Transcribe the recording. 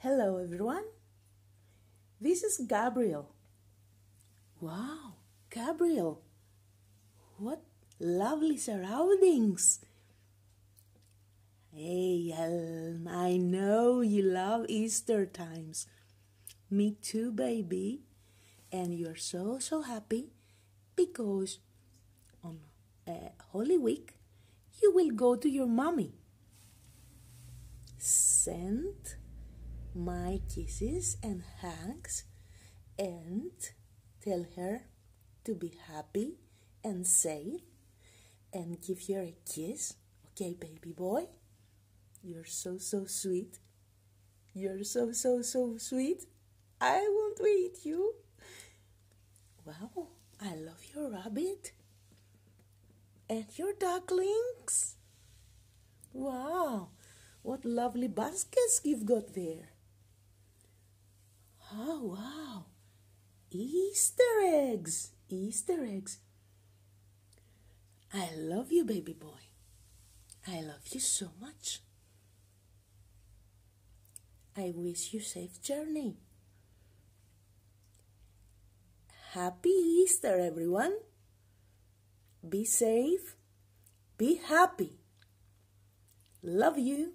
Hello everyone, this is Gabriel. Wow, Gabriel, what lovely surroundings. Hey, I know you love Easter times. Me too, baby. And you're so happy because on Holy Week you will go to your mommy. Send my kisses and hugs and tell her to be happy and safe and give her a kiss. Okay, baby boy? You're so sweet. You're so sweet. I won't wait you. Wow, I love your rabbit and your ducklings. Wow, what lovely baskets you've got there. Oh, wow. Easter eggs. Easter eggs. I love you, baby boy. I love you so much. I wish you safe journey. Happy Easter, everyone. Be safe. Be happy. Love you.